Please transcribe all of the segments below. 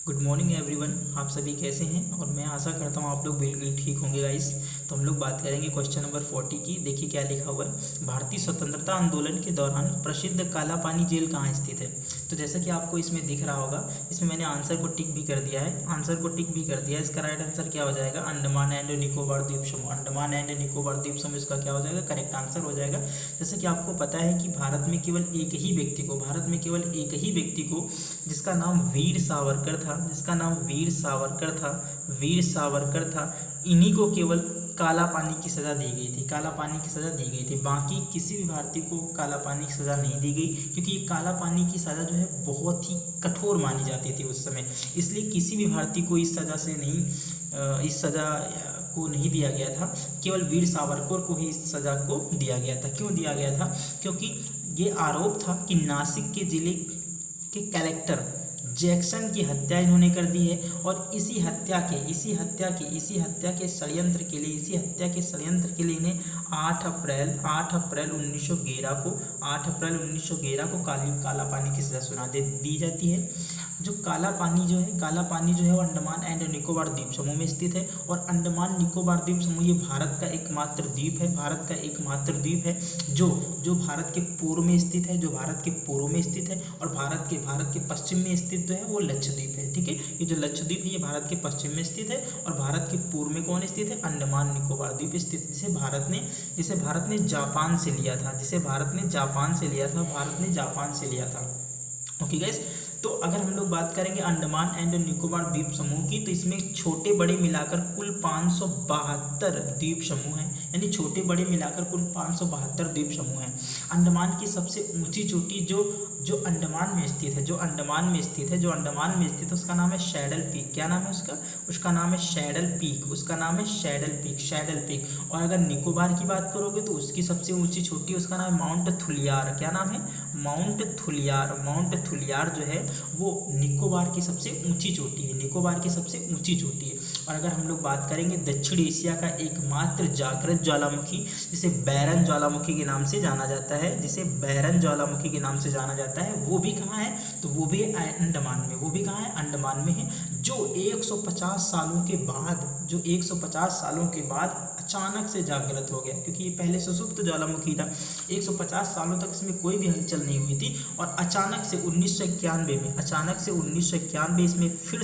Good morning everyone. आप सभी कैसे हैं? और मैं आशा करता हूँ आप लोग बिल्कुल ठीक होंगे गाइस। तो हम लोग बात करेंगे क्वेश्चन नंबर 40 की। देखिए क्या लिखा हुआ है, भारतीय स्वतंत्रता आंदोलन के दौरान प्रसिद्ध काला पानी जेल कहाँ स्थित है। तो जैसा कि आपको इसमें दिख रहा होगा, इसमें मैंने आंसर को टिक भी कर दिया है। इसका राइट आंसर क्या हो जाएगा? अंडमान एंड निकोबार द्वीप समूह। अंडमान एंड निकोबार द्वीप समूह इसका क्या हो जाएगा? करेक्ट आंसर हो जाएगा। जैसे कि आपको पता है कि भारत में केवल एक ही व्यक्ति को जिसका नाम वीर सावरकर था, इन्हीं को केवल काला पानी की सज़ा दी गई थी। बाकी किसी भी भारतीय को काला पानी की सज़ा नहीं दी गई, क्योंकि ये काला पानी की सज़ा जो है बहुत ही कठोर मानी जाती थी उस समय। इसलिए किसी भी भारतीय को इस सज़ा को नहीं दिया गया था, केवल वीर सावरकर को ही इस सज़ा को दिया गया था। क्यों दिया गया था? क्योंकि ये आरोप था कि नासिक के जिले के कलेक्टर जैक्सन की हत्या इन्होंने कर दी है, और इसी हत्या के षड्यंत्र के लिए इन्हें 8 अप्रैल 1911 को काला पानी की सज़ा सुना दी जाती है। जो काला पानी जो है वो अंडमान एंड निकोबार द्वीप समूह में स्थित है, और अंडमान निकोबार द्वीप समूह ये भारत का एकमात्र द्वीप है जो भारत के पूर्व में स्थित है, और भारत के पश्चिम में स्थित जो है वो लक्षद्वीप है। ठीक है, ये जो लक्षद्वीप है ये भारत के पश्चिम में स्थित है, और भारत के पूर्व में कौन स्थित है? अंडमान निकोबार द्वीप स्थित, जिसे भारत ने जापान से लिया था। ओके गाइस, तो अगर हम लोग बात करेंगे अंडमान एंड निकोबार द्वीप समूह की, तो इसमें छोटे बड़े मिलाकर कुल 572 द्वीप समूह हैं, यानी छोटे बड़े मिलाकर कुल 572 द्वीप समूह हैं। अंडमान की सबसे ऊंची चोटी जो अंडमान में स्थित है, उसका नाम है शैडल पीक। क्या नाम है उसका? उसका नाम है शैडल पीक। और अगर निकोबार की बात करोगे तो उसकी सबसे ऊंची चोटी, उसका नाम है माउंट थुलियार। क्या नाम है? माउंट थुलियार जो है वो निकोबार की सबसे ऊंची चोटी है। और अगर हम लोग बात करेंगे दक्षिण एशिया का एकमात्र जागृत ज्वालामुखी, जिसे बैरन ज्वालामुखी के नाम से जाना जाता है, वो भी कहाँ है? तो वो भी अंडमान में है, जो 150 सालों के बाद अचानक से जागृत हो गया, क्योंकि ये पहले सुसुप्त ज्वालामुखी था। 150 सालों तक इसमें कोई भी हलचल नहीं हुई थी, और अचानक से 1991 इसमें फिर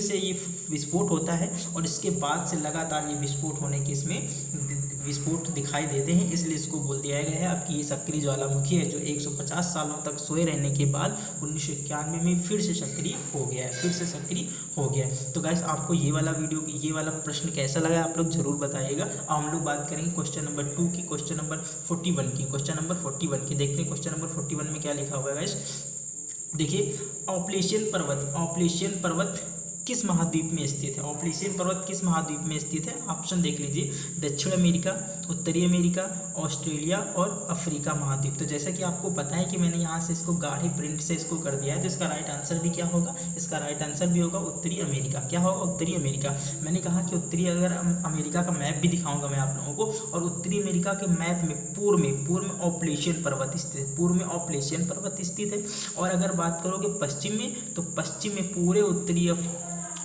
से ये विस्फोट होता है, और इसके बाद से लगातार ये विस्फोट होने के इसमें विस्फोट दिखाई देते हैं। इसलिए इसको बोल दिया गया है अब कि ये सक्रिय ज्वालामुखी है, जो 150 सालों तक सोए रहने के बाद 1991 में फिर से सक्रिय हो गया है। तो गाइस, आपको ये वाला प्रश्न कैसा लगा आप लोग जरूर बताइएगा। अब हम लोग बात करेंगे क्वेश्चन नंबर 2 की, क्वेश्चन नंबर 41 की। देखते हैं क्वेश्चन नंबर 41 में क्या लिखा हुआ है गाइस। देखिए, ऑपलेशियन पर्वत किस महाद्वीप में स्थित है? ऑप्शन देख लीजिए, दक्षिण अमेरिका, उत्तरी अमेरिका, ऑस्ट्रेलिया और अफ्रीका महाद्वीप। तो जैसा कि आपको पता है कि मैंने यहाँ से इसको गाढ़े प्रिंट से इसको कर दिया है, तो इसका राइट आंसर भी क्या होगा? इसका राइट आंसर भी होगा उत्तरी अमेरिका। क्या होगा? उत्तरी अमेरिका। मैंने कहा कि अगर अमेरिका का मैप भी दिखाऊंगा मैं आप लोगों को, और उत्तरी अमेरिका के मैप में पूर्व में ऑपलेशियन पर्वत स्थित है। और अगर बात करोगे पश्चिम में, तो पश्चिम में पूरे उत्तरी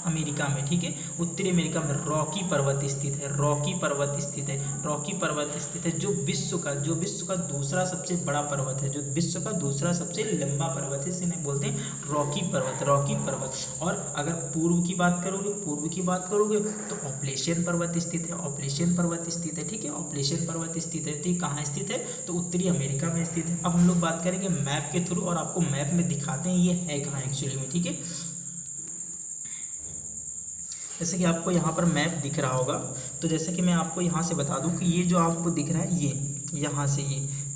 अमेरिका में, ठीक है, उत्तरी अमेरिका में रॉकी पर्वत स्थित है, जो विश्व का दूसरा सबसे बड़ा पर्वत है, जो विश्व का दूसरा सबसे लंबा पर्वत है, इसे बोलते हैं रॉकी पर्वत। और अगर पूर्व की बात करोगे तो ऑपलेशियन पर्वत स्थित है, ठीक है, ऑपलेशियन पर्वत स्थित है। तो कहाँ स्थित है? तो उत्तरी अमेरिका में स्थित है। अब हम लोग बात करेंगे मैप के थ्रू, और आपको मैप में दिखाते हैं ये है कहाँ एक्चुअली में, ठीक है। जैसे कि आपको यहाँ पर मैप दिख रहा होगा, तो जैसे कि मैं आपको यहाँ से बता दूँ कि ये जो आपको दिख रहा है,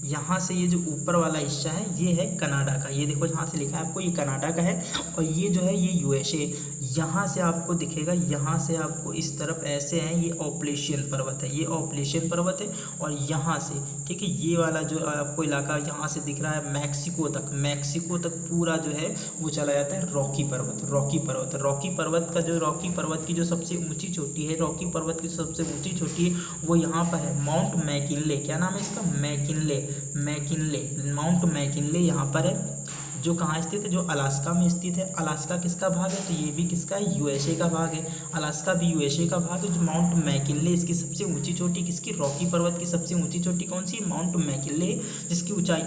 यहाँ से ये जो ऊपर वाला हिस्सा है ये है कनाडा का। ये देखो यहाँ से लिखा है आपको, ये कनाडा का है, और ये जो है ये यूएसए। यहाँ से आपको दिखेगा, यहाँ से आपको इस तरफ ऐसे हैं, ये ऑपलेशियन पर्वत है, और यहाँ से, ठीक है, ये वाला जो आपको इलाका यहाँ से दिख रहा है मैक्सिको तक पूरा जो है वो चला जाता है रॉकी पर्वत की जो सबसे ऊंची चोटी है, वो यहाँ पर है, माउंट मैकिनले। क्या नाम है इसका? मैकिनले। माउंट मैकिनले यहाँ पर है, जो कहाँ स्थित है, जो अलास्का में स्थित है। अलास्का किसका भाग है, तो ये भी किसका है, यूएसए का भाग है। अलास्का भी यूएसए का भाग है। जो माउंट मैकिनले, इसकी सबसे ऊंची चोटी किसकी, रॉकी पर्वत की सबसे ऊंची चोटी कौन सी, माउंट मैकिनले है, जिसकी ऊंचाई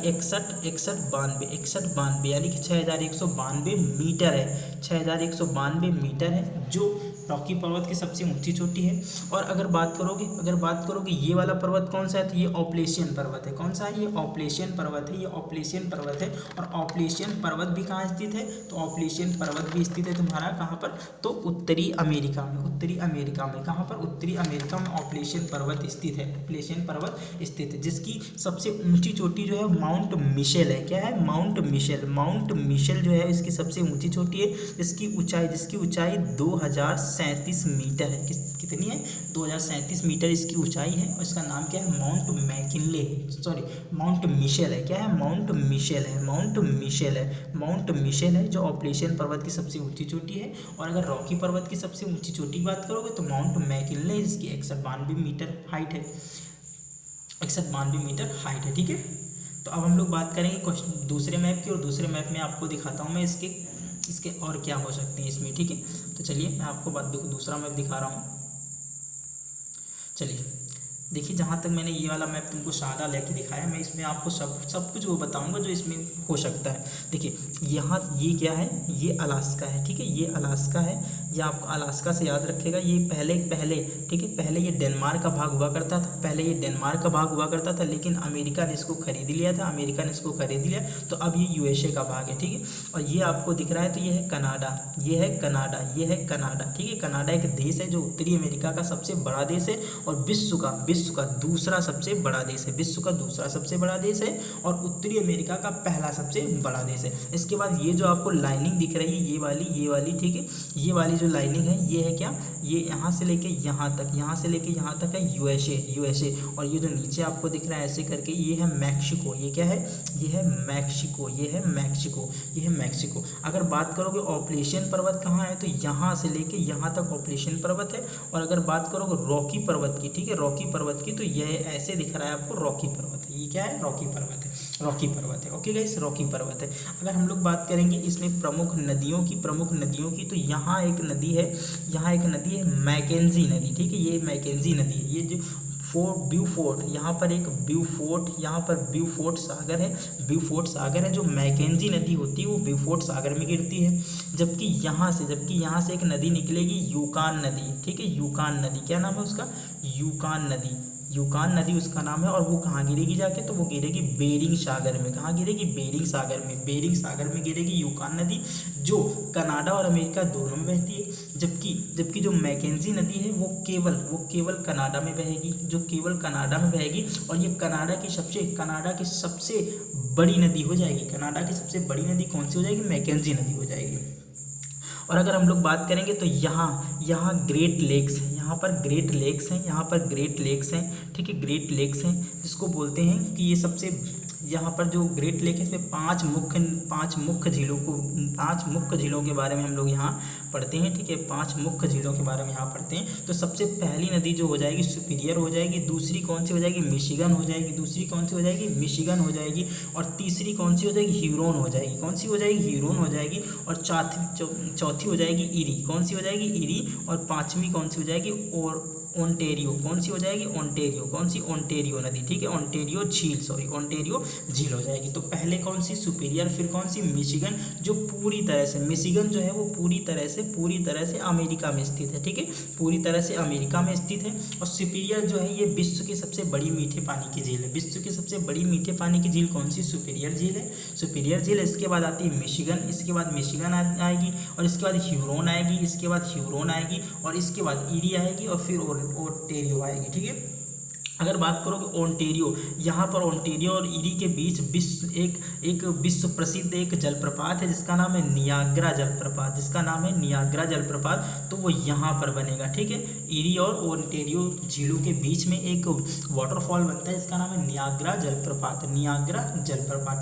6192 यानी कि 6192 मीटर है, 6192 मीटर है, जो रॉकी पर्वत की सबसे ऊंची चोटी है। और अगर बात करोगे ये वाला पर्वत कौन सा है, तो ये ऑपलेशियन पर्वत है। कौन सा है, ये ऑपलेशियन पर्वत है, ये ऑपलेशियन पर्वत है। और ऑपलेशियन पर्वत भी कहाँ स्थित है, तो ऑपलेशियन पर्वत भी स्थित है तुम्हारा कहाँ पर, तो उत्तरी अमेरिका में। उत्तरी अमेरिका में कहाँ पर, उत्तरी अमेरिका में ऑपलेशियन पर्वत स्थित है, ऑपलेशियन पर्वत स्थित है, जिसकी सबसे ऊंची चोटी जो है माउंट मिशेल है। क्या है, माउंट मिशेल। माउंट मिशेल जो है इसकी सबसे ऊंची चोटी है, जिसकी ऊंचाई 2037 मीटर है। कितनी है, 2037 मीटर इसकी ऊंचाई है। और इसका नाम क्या है, Mount McKinley, sorry Mount Mitchell है। क्या है, माउंट मिशेल है, माउंट मिशेल है, माउंट मिशेल है, जो ऑपलेशियन पर्वत की सबसे ऊंची चोटी है। और अगर रॉकी पर्वत की सबसे ऊंची चोटी की बात करोगे तो माउंट मैकिनले, जिसकी 192 मीटर हाइट है, 192 मीटर हाइट है। ठीक है, तो अब हम लोग बात करेंगे दूसरे मैप की, और दूसरे मैप में आपको दिखाता हूँ मैं इसके और क्या हो सकते हैं इसमें। ठीक है, तो चलिए मैं आपको दूसरा मैप दिखा रहा हूँ। चलिए देखिए, जहाँ तक मैंने ये वाला मैप तुमको सादा लेके दिखाया, मैं इसमें आपको सब कुछ वो बताऊंगा जो इसमें हो सकता है। देखिए यहाँ ये क्या है, ये अलास्का है। ठीक है, ये अलास्का है, ये आपको अलास्का से याद रखेगा। ये पहले ठीक है, पहले ये डेनमार्क का भाग हुआ करता था, पहले ये डेनमार्क का भाग हुआ करता था, लेकिन अमेरिका ने इसको खरीद लिया था, अमेरिका ने इसको खरीद लिया, तो अब ये यूएसए का भाग है। ठीक है, और ये आपको दिख रहा है, तो ये है कनाडा, ये है कनाडा, ये है कनाडा। ठीक है, कनाडा एक देश है जो उत्तरी अमेरिका का सबसे बड़ा देश है, और विश्व का दूसरा सबसे बड़ा देश है, विश्व का दूसरा सबसे बड़ा देश है, और उत्तरी अमेरिका का पहला सबसे बड़ा देश है। इसके बाद ये जो आपको लाइनिंग दिख रही है, ये वाली, ठीक है, ये वाली जो लाइनिंग है, ये है क्या, ये यहाँ से लेके यहाँ तक है यूएसए। और ये जो नीचे आपको दिख रहा है ऐसे करके, ये है मैक्सिको। ये क्या है, ये है मैक्सिको। अगर बात करोगे ऑपलेशियन पर्वत कहाँ है, तो यहाँ से लेके यहाँ तक ऑपलेशियन पर्वत है। और अगर बात करोगे रॉकी पर्वत की, ठीक है, रॉकी पर्वत की, तो यह ऐसे दिख रहा है आपको, रॉकी पर्वत है। ये क्या है, रॉकी पर्वत है। ओके गाइस, रॉकी पर्वत है। अगर हम लोग बात करेंगे इसमें प्रमुख नदियों की, तो यहाँ एक नदी है मैकेंजी नदी। ठीक है, ये मैकेंजी नदी है, ये जो ब्यूफोर्ट, यहाँ पर ब्यूफोर्ट सागर है। जो मैकेंजी नदी होती है वो ब्यूफोर्ट सागर में गिरती है। जबकि यहाँ से एक नदी निकलेगी, यूकान नदी। ठीक है, यूकान नदी, क्या नाम है उसका, यूकान नदी उसका नाम है। और वो कहाँ गिरेगी जाके, तो वो गिरेगी बेरिंग सागर में। कहाँ गिरेगी, बेरिंग सागर में गिरेगी यूकान नदी, जो कनाडा और अमेरिका दोनों में बहती है। जबकि जो मैकेंजी नदी है वो केवल कनाडा में बहेगी, और ये कनाडा की सबसे बड़ी नदी हो जाएगी। कनाडा की सबसे बड़ी नदी कौन सी हो जाएगी, मैकेंजी नदी हो जाएगी। और अगर हम लोग बात करेंगे तो यहाँ ग्रेट लेक्स हैं, यहाँ पर ग्रेट लेक्स हैं। ठीक है, ग्रेट लेक्स हैं, जिसको बोलते हैं कि ये सबसे, यहाँ पर जो ग्रेट लेक है इसमें पांच मुख्य झीलों के बारे में हम लोग यहाँ पढ़ते हैं। ठीक है, 5 मुख्य झीलों के बारे में यहाँ पढ़ते हैं। तो सबसे पहली नदी जो हो जाएगी सुपीरियर हो जाएगी, दूसरी कौन सी हो जाएगी, मिशिगन हो जाएगी, और तीसरी कौन सी हो जाएगी, ह्यूरोन हो जाएगी, और चौथी हो जाएगी ईरी। कौन सी हो जाएगी, ईरी। और पांचवी कौन सी हो जाएगी, और ओंटेरियो। कौन सी हो जाएगी, ओंटेरियो नदी। ठीक है, ओंटेरियो झील हो जाएगी। तो पहले कौन सी, सुपीरियर, फिर कौन सी, मिशिगन, जो पूरी तरह से, मिशिगन जो है वो पूरी तरह से अमेरिका में स्थित है। ठीक है, पूरी तरह से अमेरिका में स्थित है। और सुपीरियर जो है ये विश्व की सबसे बड़ी मीठे पानी की झील है। विश्व की सबसे बड़ी मीठे पानी की झील कौन सी, सुपीरियर झील है। इसके बाद आती है मिशिगन, इसके बाद मिशिगन आएगी, और इसके बाद ह्यूरोन आएगी, और इसके बाद ईरी आएगी, और फिर ओंटेरियो आएगी। ठीक है, अगर बात करोगे ओंटेरियो, यहाँ पर ओंटेरियो और ईरी के बीच एक विश्व प्रसिद्ध एक जलप्रपात है, जिसका नाम है नियाग्रा जलप्रपात, तो वो यहाँ पर बनेगा। ठीक है, ईरी और ओंटेरियो झीलों के बीच में एक वाटरफॉल बनता है, जिसका नाम है नियाग्रा जलप्रपात।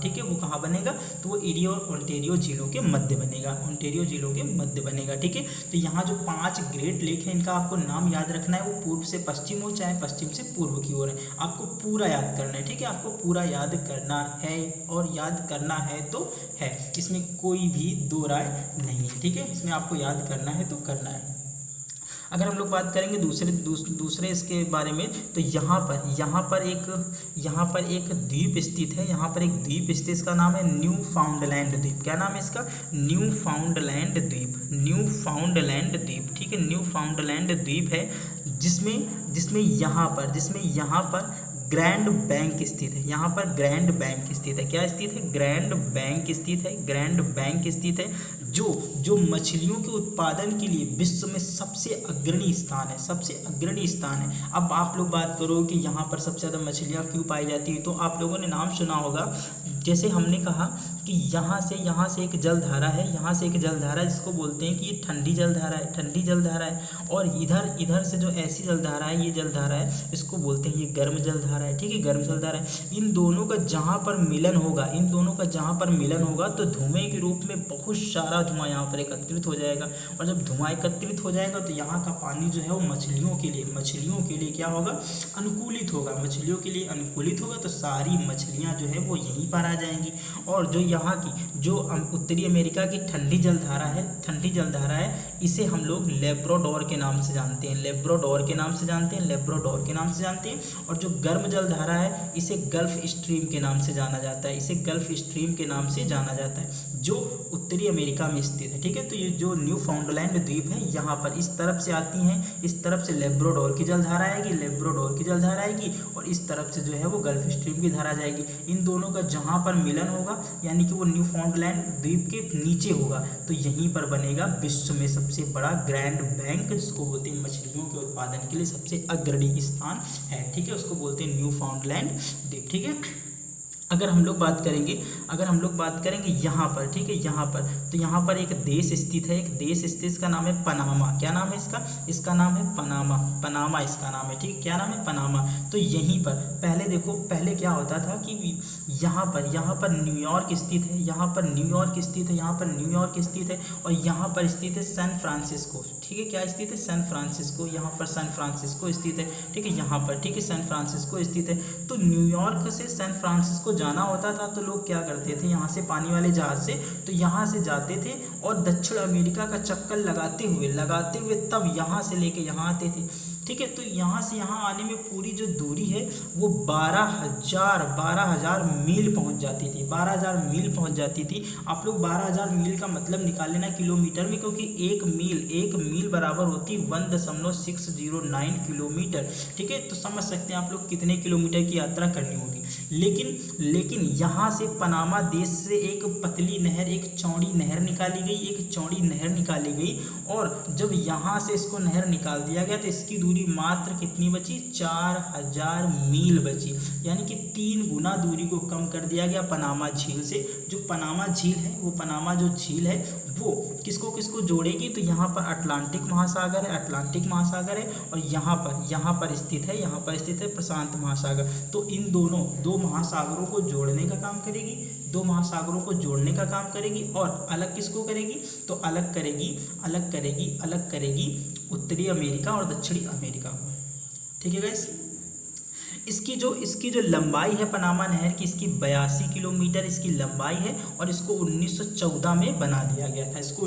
ठीक है, वो कहाँ बनेगा, तो वो ईरी और ओंटेरियो झीलों के मध्य बनेगा। ठीक है, तो यहाँ जो 5 ग्रेट लेक है, इनका आपको नाम याद रखना है, वो पूर्व से पश्चिम हो चाहे पश्चिम से पूर्व की ओर है। आपको पूरा याद करना है, ठीक है, आपको पूरा याद करना है और याद करना है तो है, इसमें कोई भी दो राय नहीं है, ठीक है, इसमें आपको याद करना है तो करना है। अगर हम लोग बात करेंगे दूसरे इसके बारे में, तो यहाँ पर एक द्वीप स्थित है, यहाँ पर एक द्वीप स्थित, इसका नाम है न्यू फाउंडलैंड द्वीप। क्या नाम है इसका? न्यू फाउंडलैंड द्वीप, न्यू फाउंडलैंड द्वीप, ठीक है, न्यू फाउंडलैंड द्वीप है, जिसमें यहाँ पर ग्रैंड बैंक स्थित है। यहाँ पर ग्रैंड बैंक स्थित है। क्या स्थित है? ग्रैंड बैंक स्थित है, ग्रैंड बैंक स्थित है, जो मछलियों के उत्पादन के लिए विश्व में सबसे अग्रणी स्थान है, सबसे अग्रणी स्थान है। अब आप लोग बात करो कि यहाँ पर सबसे ज़्यादा मछलियाँ क्यों पाई जाती है, तो आप लोगों ने नाम सुना होगा, जैसे हमने कहा कि यहाँ से एक जलधारा है, यहाँ से एक जलधारा जिसको बोलते हैं कि ये ठंडी जलधारा है, ठंडी जलधारा है, और इधर से जो ऐसी जलधारा है, ये जलधारा है, इसको बोलते हैं ये गर्म जलधारा है, ठीक है, गर्म जलधारा है। इन दोनों का जहाँ पर मिलन होगा, इन दोनों का जहाँ पर मिलन होगा तो धुएं के रूप में बहुत सारा धुआं यहाँ पर एकत्रित हो जाएगा, और जब धुआं एकत्रित हो जाएगा तो यहाँ का पानी जो है वो मछलियों के लिए क्या होगा? अनुकूलित होगा, मछलियों के लिए अनुकूलित होगा, तो सारी मछलियाँ जो है वो यहीं पर आ जाएंगी। और जो यहाँ की जो उत्तरी अमेरिका की ठंडी जलधारा है, इसे हम लोग लेब्राडोर के नाम से जानते हैं, लेब्राडोर के नाम से जानते हैं। और जो गर्म जलधारा है, इसे गल्फ स्ट्रीम के नाम से जाना जाता है, इसे गल्फ स्ट्रीम के नाम से जाना जाता है, जो उत्तरी अमेरिका में स्थित है, ठीक है। तो ये जो न्यू फाउंडलैंड द्वीप है, यहाँ पर इस तरफ से आती हैं, इस तरफ से लेब्राडोर की जलधारा आएगी, और इस तरफ से जो है वो गल्फ स्ट्रीम की धारा जाएगी। इन दोनों का जहाँ पर मिलन होगा, यानी कि वो न्यू फाउंडलैंड द्वीप के नीचे होगा, तो यहीं पर बनेगा विश्व में सबसे बड़ा ग्रैंड बैंक, जिसको बोलते हैं मछलियों के उत्पादन के लिए सबसे अग्रणी स्थान है, ठीक है, उसको बोलते हैं न्यू फाउंडलैंड द्वीप, ठीक है। अगर हम लोग बात करेंगे यहाँ पर, ठीक है, तो यहाँ पर एक देश स्थित, इसका नाम है पनामा। क्या नाम है इसका? इसका नाम है पनामा इसका नाम है, ठीक है, क्या नाम है? पनामा। तो यहीं पर पहले क्या होता था कि यहाँ पर न्यूयॉर्क स्थित है, यहाँ पर न्यूयॉर्क स्थित है, और यहाँ पर स्थित है सैन फ्रांसिस्को, ठीक है, क्या स्थित है? सैन फ्रांसिस्को, यहाँ पर सैन फ्रांसिस्को स्थित है, ठीक है, यहाँ पर, ठीक है, सैन फ्रांसिस्को स्थित है। तो न्यूयॉर्क से सैन फ्रांसिस्को जाना होता था तो लोग क्या करते थे, यहाँ से पानी वाले जहाज से, तो यहाँ से जाते थे और दक्षिण अमेरिका का चक्कर लगाते हुए तब यहाँ से लेके यहाँ आते थे, ठीक है। तो यहाँ से यहाँ आने में पूरी जो दूरी है वो 12,000 मील पहुँच जाती थी, 12,000 मील पहुँच जाती थी। आप लोग 12,000 मील का मतलब निकाल लेना किलोमीटर में, क्योंकि एक मील बराबर होती 1.609 किलोमीटर, ठीक है। तो समझ सकते हैं आप लोग कितने किलोमीटर की यात्रा करनी होगी। लेकिन यहाँ से पनामा देश से एक पतली नहर, एक चौड़ी नहर निकाली गई, और जब यहाँ से इसको नहर निकाल दिया गया तो इसकी दूरी मात्र कितनी बची? 4,000 मील बची, यानी कि 3 गुना दूरी को कम कर दिया गया पनामा झील से। जो पनामा झील है, वो किसको जोड़ेगी? तो यहाँ पर अटलांटिक महासागर है, और यहाँ पर स्थित है प्रशांत महासागर। तो इन दो महासागरों को जोड़ने का काम करेगी, और अलग किसको करेगी? तो अलग करेगी उत्तरी अमेरिका और दक्षिणी अमेरिका को, ठीक है गाइस। इसकी जो लंबाई है पनामा नहर की, इसकी 82 किलोमीटर इसकी लंबाई है, और इसको 1914 में बना दिया गया था, इसे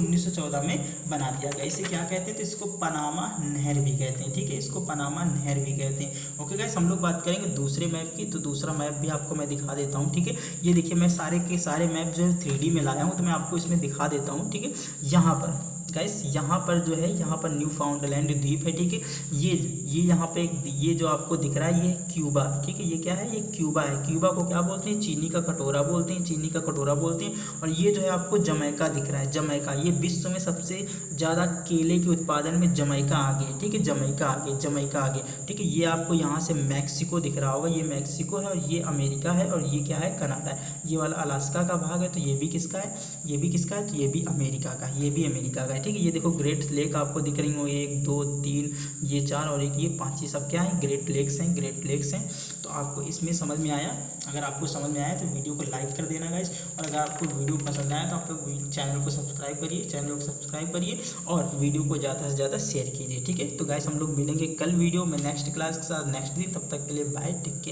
क्या कहते हैं? तो इसको पनामा नहर भी कहते हैं, ठीक है, इसको पनामा नहर भी कहते हैं। ओके गाइस, हम लोग बात करेंगे दूसरे मैप की, तो दूसरा मैप भी आपको मैं दिखा देता हूँ, ठीक है। ये देखिए, मैं सारे के सारे मैप जो है 3D में लाया हूँ, तो मैं आपको इसमें दिखा देता हूँ, ठीक है। यहाँ पर गाइस, यहाँ पर जो है, यहाँ पर न्यू फाउंडलैंड द्वीप है, ठीक है। ये यहाँ पे ये जो आपको दिख रहा है, ये क्यूबा, ठीक है, ये क्या है? ये क्यूबा है। क्यूबा को क्या बोलते हैं? चीनी का कटोरा बोलते हैं। और ये जो है आपको जमैका दिख रहा है, जमैका, ये विश्व में सबसे ज़्यादा केले के उत्पादन में जमैका आगे, ठीक है, जमैका आगे, ठीक है। ये आपको यहाँ से मैक्सिको दिख रहा होगा, ये मैक्सिको है, और ये अमेरिका है, और ये क्या है? कनाडा है। ये वाला अलास्का का भाग है, तो ये भी किसका है? तो ये भी अमेरिका का है, ठीक है। ये देखो ग्रेट लेक आपको दिख रही हो, 1 2 3 ये 4 और एक ये 5, ये सब क्या है, ग्रेट लेक्स हैं, ग्रेट लेक्स हैं। तो आपको इसमें समझ में आया? अगर आपको समझ में आया तो वीडियो को लाइक कर देना गाइस, और अगर आपको वीडियो पसंद आया तो आप लोग चैनल को सब्सक्राइब करिए और वीडियो को ज़्यादा से ज़्यादा शेयर कीजिए, ठीक है। तो गाइस हम लोग मिलेंगे कल वीडियो में नेक्स्ट क्लास के साथ नेक्स्ट दिन, तब तक के लिए बाय, टेक केयर।